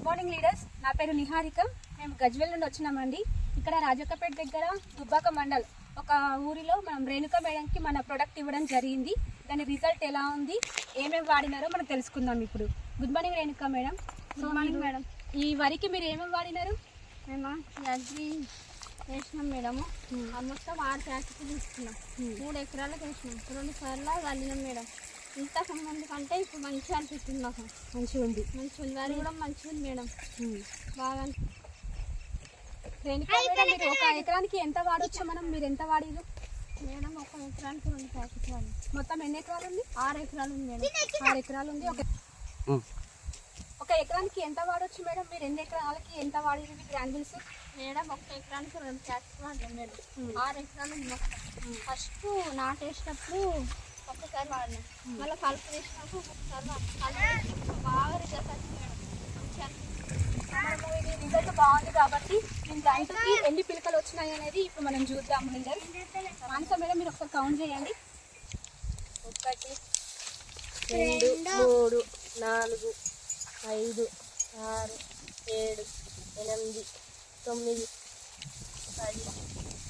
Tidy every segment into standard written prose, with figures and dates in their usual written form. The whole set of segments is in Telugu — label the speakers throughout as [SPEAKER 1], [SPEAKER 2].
[SPEAKER 1] Good morning leaders. నా పేరు నిహారిక. మేము గజ్వేల్ నుండి వచ్చినామండి. ఇక్కడ రాజక్కపేట దగ్గర దుబ్బాక మండల్ ఒక ఊరిలో మనం రేణుక మేడంకి మన ప్రొడక్ట్ ఇవ్వడం జరిగింది. దాని రిజల్ట్ ఎలా ఉంది, ఏమేమి వాడినారో మనం తెలుసుకుందాం ఇప్పుడు. Good morning Renuka madam.
[SPEAKER 2] Good morning madam.
[SPEAKER 1] ఈ వరికి మీరు ఏమేమి వాడినారు?
[SPEAKER 2] మేము అగ్రి వేసినాం మేడము. మొత్తం 6 ప్యాకెట్లు తీసుకున్నాం. 3 ఎకరాలకు వేసినాం. 2 సార్లు చల్లినాం మేడం. ఇంతకు ముందు కంటే ఇప్పుడు మంచిగా అనిపిస్తుంది. మాకు
[SPEAKER 1] మంచిగా ఉంది.
[SPEAKER 2] వరి కూడా మంచిగా ఉంది మేడం. బాగా
[SPEAKER 1] రేణుక మేడం, మీరు ఒక ఎకరానికి ఎంత వాడొచ్చు? మీరు ఎంత వాడిరు
[SPEAKER 2] మేడం? 1 ఎకరానికి 2 ప్యాకెట్లు వాడి.
[SPEAKER 1] మొత్తం ఎన్ని ఎకరాలు ఉంది?
[SPEAKER 2] 6 ఎకరాలు ఉంది మేడం.
[SPEAKER 1] 6 ఎకరాలు ఉంది. ఒక ఎకరానికి ఎంత వాడొచ్చు మేడం? మీరు ఎన్ని ఎకరాలకి ఎంత వాడిరు గ్రాన్యుల్స్?
[SPEAKER 2] మేడం 1 ఎకరానికి 2 ప్యాకెట్లు వాడినాం మేడం. 6 ఎకరాలు ఉంది మొత్తం. ఫస్ట్ నాటేసినప్పుడు ఒక్కసారి వాడినాం, మళ్ళీ కలుపు వేసినప్పుడు ఒక్కసారి బాగా రిజల్ట్ వచ్చింది మేడం. మంచిగా
[SPEAKER 1] ఇది రిజల్ట్ బాగుంది కాబట్టి దీని రైతుకి ఎన్ని పిలకలు వచ్చినాయి అనేది ఇప్పుడు మనం చూద్దాం. మానస మేడం, మీరు ఒకసారి కౌంట్ చేయండి.
[SPEAKER 2] 1 2 3 4 5 6 7 8 9 10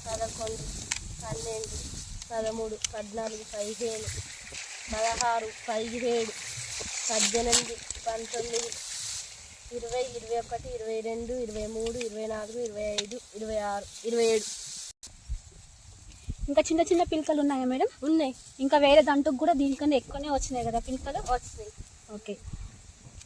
[SPEAKER 2] 11 12 13 14 15 16 17 18 19 20 21 22 23 24 25 26 27.
[SPEAKER 1] ఇంకా చిన్న చిన్న పిలకలు ఉన్నాయా మేడం?
[SPEAKER 2] ఉన్నాయి.
[SPEAKER 1] ఇంకా వేరే దాంట్లో కూడా దీనికన్నా ఎక్కువనే వచ్చినాయి కదా పిలకలు?
[SPEAKER 2] వచ్చినాయి.
[SPEAKER 1] ఓకే.